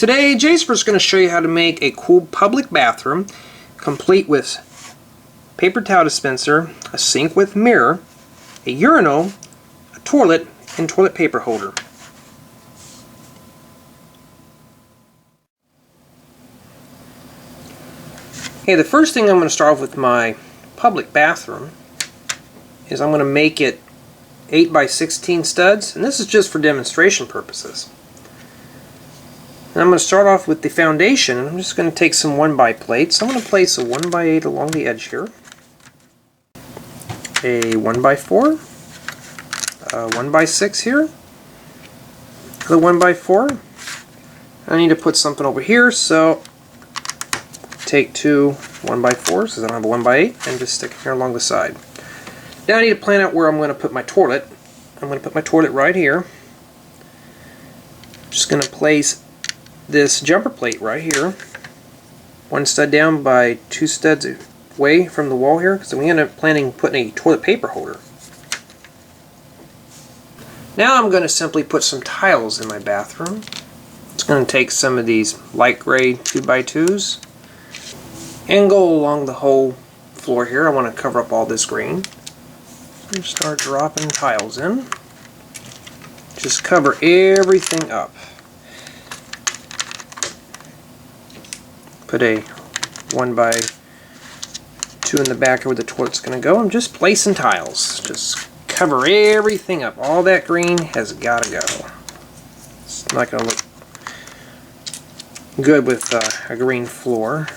Today, JAYSTEPHER is going to show you how to make a cool public bathroom, complete with paper towel dispenser, a sink with mirror, a urinal, a toilet, and toilet paper holder. Okay, the first thing I'm going to start off with my public bathroom is I'm going to make it 8 by 16 studs, and this is just for demonstration purposes. And I'm going to start off with the foundation, and I'm just going to take some 1x plates. I'm going to place a 1x8 along the edge here, a 1x4, a 1x6 here, the 1x4. I need to put something over here, so take two 1x4s because I don't have a 1x8 and just stick it here along the side. Now I need to plan out where I'm going to put my toilet. I'm going to put my toilet right here. Just going to place this jumper plate right here, one stud down by 2 studs away from the wall here, because we end up planning putting a toilet paper holder. Now I'm going to simply put some tiles in my bathroom. It's going to take some of these light gray 2x2s and go along the whole floor here. I want to cover up all this green. So start dropping tiles in. Just cover everything up. Put a 1x2 in the back where the toilet's going to go. I'm just placing tiles. Just cover everything up. All that green has got to go. It's not going to look good with a green floor.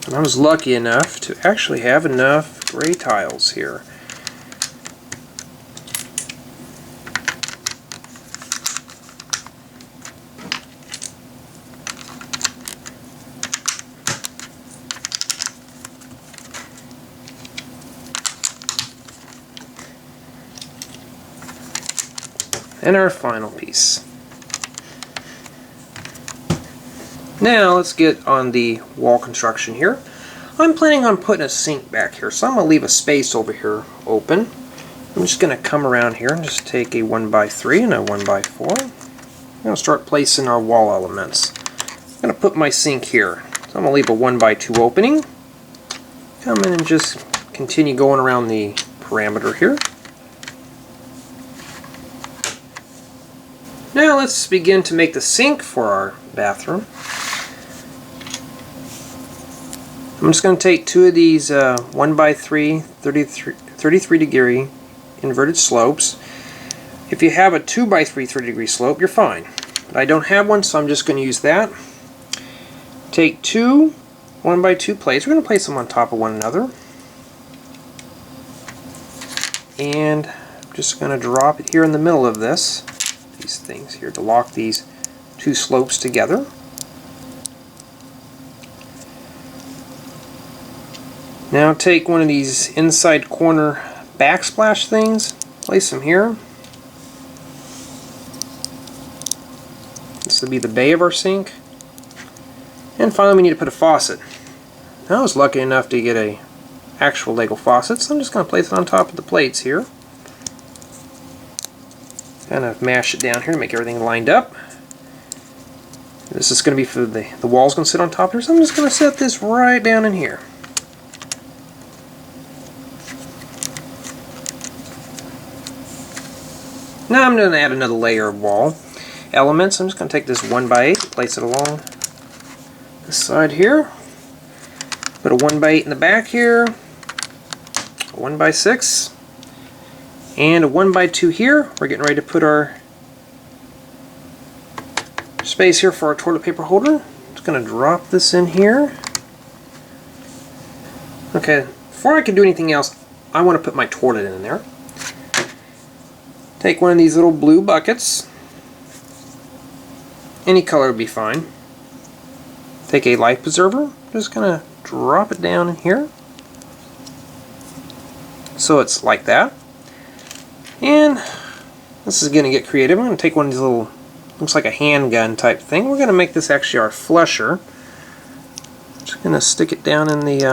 And I was lucky enough to actually have enough gray tiles here. And our final piece. Now let's get on the wall construction here. I'm planning on putting a sink back here, so I'm going to leave a space over here open. I'm just going to come around here and just take a 1x3 and a 1x4. I'm going to start placing our wall elements. I'm going to put my sink here. So I'm going to leave a 1x2 opening. Come in and just continue going around the parameter here. Now let's begin to make the sink for our bathroom. I'm just going to take 2 of these 1x3 33 degree inverted slopes. If you have a 2x3 30 degree slope, you're fine. But I don't have one, so I'm just going to use that. Take 2 1x2 plates. We're going to place them on top of one another. And I'm just going to drop it here in the middle of this. These things here to lock these 2 slopes together. Now take one of these inside corner backsplash things, place them here. This will be the bay of our sink. And finally we need to put a faucet. Now I was lucky enough to get a actual Lego faucet, so I'm just going to place it on top of the plates here. Kind of mash it down here to make everything lined up. This is going to be for the wall's going to sit on top here, so I'm just going to set this right down in here. Now I'm going to add another layer of wall elements. I'm just going to take this 1x8, place it along this side here. Put a 1x8 in the back here, a 1x6. And a 1x2 here. We're getting ready to put our space here for our toilet paper holder. Just going to drop this in here. Okay, before I can do anything else, I want to put my toilet in there. Take one of these little blue buckets. Any color would be fine. Take a life preserver. Just going to drop it down in here. So it's like that. And this is going to get creative. I'm going to take one of these little, looks like a handgun type thing. We're going to make this actually our flusher. Just going to stick it down in the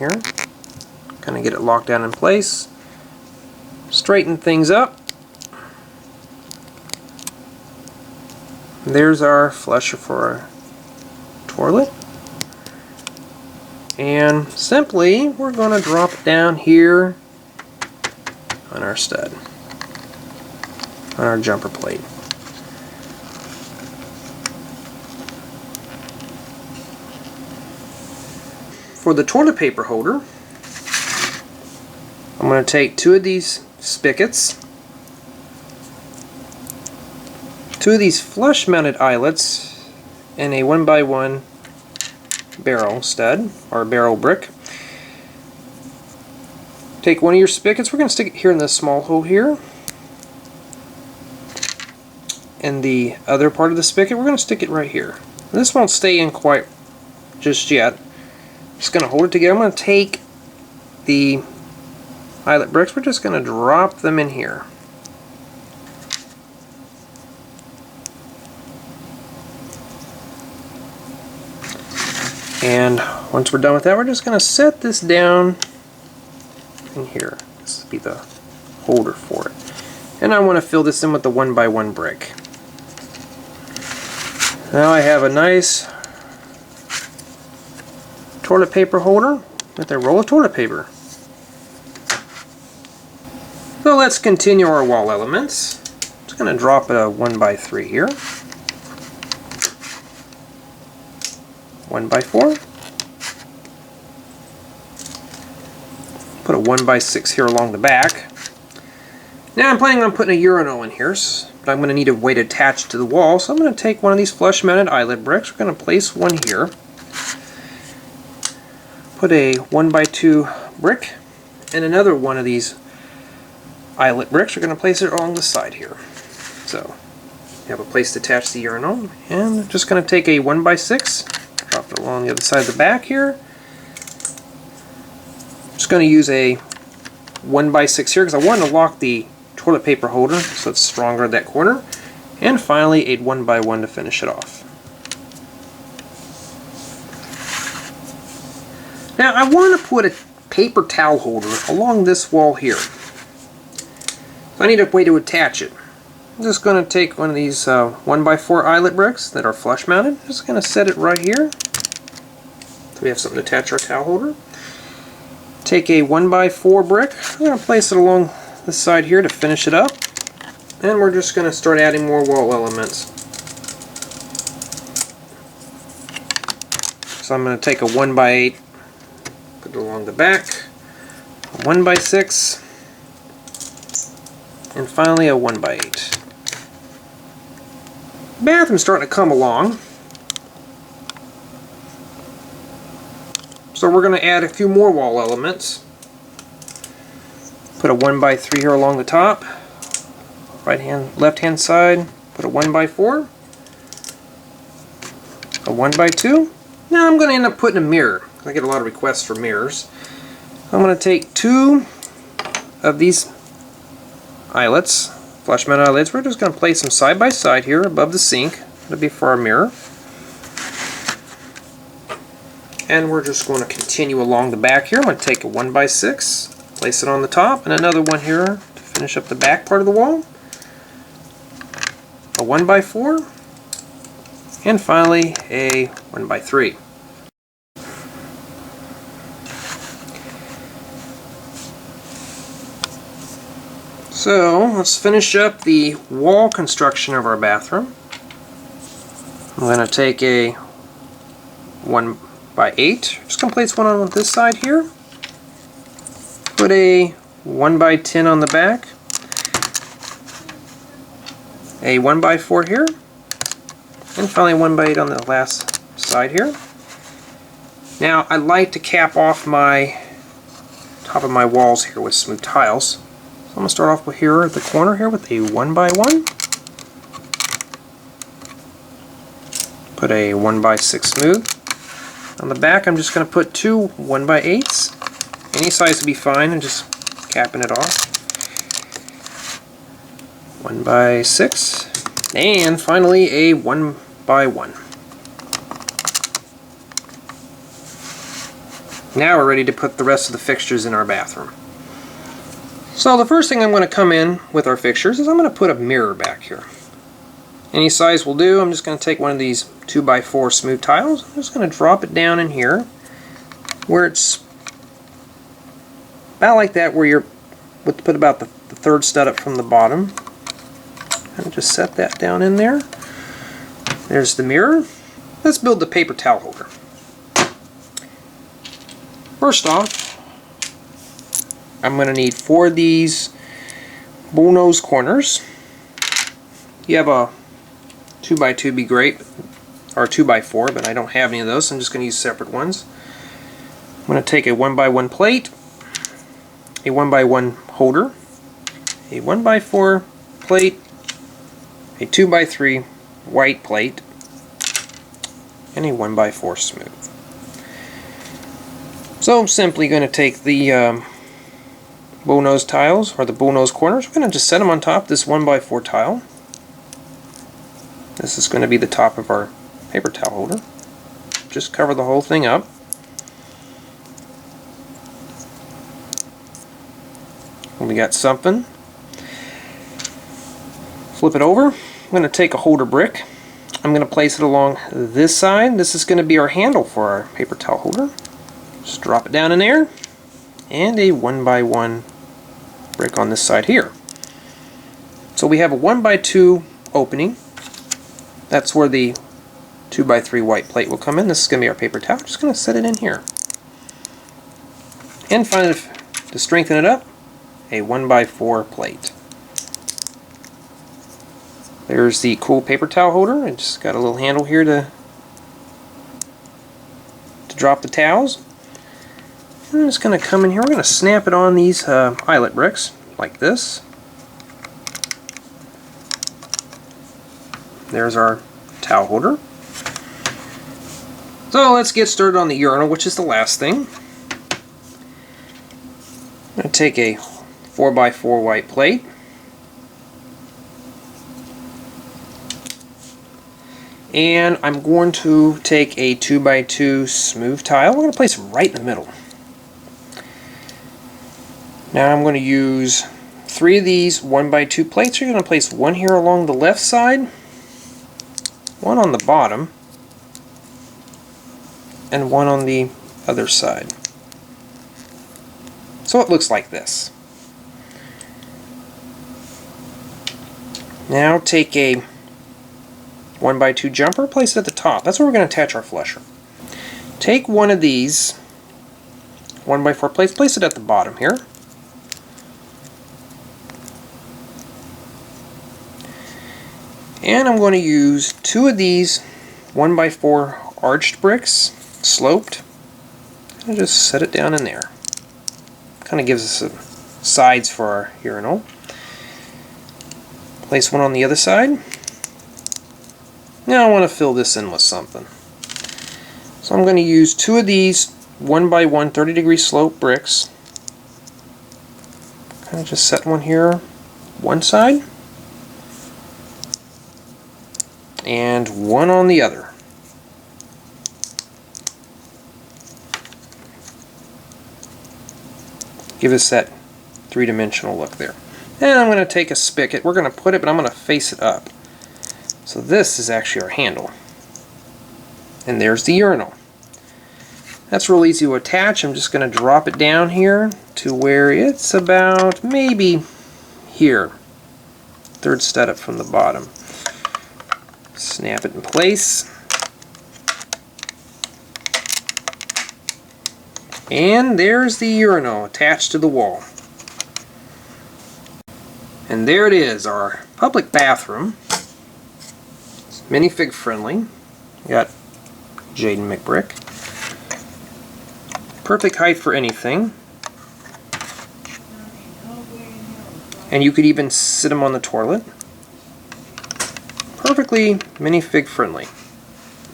here. Kind of get it locked down in place. Straighten things up. There's our flusher for our toilet. And simply, we're going to drop it down here on our stud, on our jumper plate. For the toilet paper holder, I'm going to take 2 of these spigots, 2 of these flush mounted eyelets, and a 1x1 barrel stud or barrel brick. Take one of your spigots, we're going to stick it here in this small hole here, and the other part of the spigot we're going to stick it right here. This won't stay in quite just yet. Just going to hold it together. I'm going to take the eyelet bricks, we're just going to drop them in here. And once we're done with that, we're just going to set this down in here. This will be the holder for it. And I want to fill this in with the 1x1 brick. Now I have a nice toilet paper holder with a roll of toilet paper. So let's continue our wall elements. Just going to drop a 1x3 here. 1x4. Put a 1x6 here along the back. Now I'm planning on putting a urinal in here, but I'm going to need a way to attach to the wall, so I'm going to take one of these flush mounted eyelet bricks. We're going to place one here. Put a 1x2 brick and another one of these eyelet bricks. We're going to place it along the side here. So you have a place to attach the urinal, and I'm just going to take a 1x6, drop it along the other side of the back here. Just going to use a 1x6 here because I want to lock the toilet paper holder so it's stronger at that corner. And finally a 1x1 to finish it off. Now I want to put a paper towel holder along this wall here. So I need a way to attach it. I'm just going to take one of these 1x4 eyelet bricks that are flush mounted. Just going to set it right here so we have something to attach our towel holder. Take a 1x4 brick. I'm going to place it along this side here to finish it up. And we're just going to start adding more wall elements. So I'm going to take a 1x8, put it along the back, a 1x6, and finally a 1x8. Bathroom's starting to come along. So we're going to add a few more wall elements. Put a 1x3 here along the top. Left hand side, put a 1x4. A 1x2. Now I'm going to end up putting a mirror. I get a lot of requests for mirrors. I'm going to take 2 of these eyelets, flush mounted eyelets. We're just going to place them side by side here above the sink. That'll be for our mirror. And we're just going to continue along the back here. I'm going to take a 1x6, place it on the top, and another one here to finish up the back part of the wall. A 1x4, and finally a 1x3. So let's finish up the wall construction of our bathroom. I'm going to take a 1x8, just going to place one on this side here. Put a 1x10 on the back. A 1x4 here. And finally 1x8 on the last side here. Now I like to cap off my top of my walls here with some tiles. So I'm going to start off with here at the corner here with a 1x1. Put a 1x6 smooth. On the back I'm just going to put 2 1x8s. Any size would be fine, and just capping it off. 1x6. And finally a 1x1. Now we're ready to put the rest of the fixtures in our bathroom. So the first thing I'm going to come in with our fixtures is I'm going to put a mirror back here. Any size will do. I'm just going to take one of these 2x4 smooth tiles. I'm just going to drop it down in here where it's about like that, where you're put about the third stud up from the bottom. And just set that down in there. There's the mirror. Let's build the paper towel holder. First off, I'm going to need 4 of these bullnose corners. You have a 2x2 be great, or 2x4, but I don't have any of those, so I'm just going to use separate ones. I'm going to take a 1x1 plate, a 1x1 holder, a 1x4 plate, a 2x3 white plate, and a 1x4 smooth. So I'm simply going to take the bullnose tiles, or the bullnose corners. We're going to just set them on top of this 1x4 tile. This is going to be the top of our paper towel holder. Just cover the whole thing up. And we got something. Flip it over. I'm going to take a holder brick. I'm going to place it along this side. This is going to be our handle for our paper towel holder. Just drop it down in there. And a 1x1 brick on this side here. So we have a 1x2 opening. That's where the 2x3 white plate will come in. This is going to be our paper towel. Just going to set it in here. And finally, to strengthen it up, a 1x4 plate. There's the cool paper towel holder. It just got a little handle here to drop the towels. I'm just going to come in here. We're going to snap it on these eyelet bricks like this. There's our towel holder. So let's get started on the urinal, which is the last thing. I'm going to take a 4x4 white plate. And I'm going to take a 2x2 smooth tile. We're going to place it right in the middle. Now I'm going to use 3 of these 1x2 plates. You're going to place one here along the left side, one on the bottom, and one on the other side. So it looks like this. Now take a 1x2 jumper, place it at the top. That's where we're going to attach our flusher. Take one of these 1x4 plates, place it at the bottom here. And I'm going to use 2 of these 1x4 arched bricks, sloped, and just set it down in there. Kind of gives us some sides for our urinal. Place one on the other side. Now I want to fill this in with something. So I'm going to use 2 of these 1x1 30-degree slope bricks. Kind of just set one here, one side, and one on the other. Give us that 3-dimensional look there. And I'm going to take a spigot. We're going to put it, but I'm going to face it up. So this is actually our handle. And there's the urinal. That's real easy to attach. I'm just going to drop it down here to where it's about maybe here. 3rd stud up from the bottom. Snap it in place. And there's the urinal attached to the wall. And there it is, our public bathroom. It's minifig friendly. Got Jaden McBrick. Perfect height for anything. And you could even sit them on the toilet. Perfectly minifig friendly.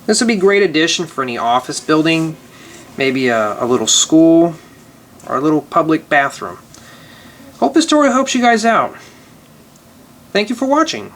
This would be a great addition for any office building, maybe a little school, or a little public bathroom. Hope this story helps you guys out. Thank you for watching.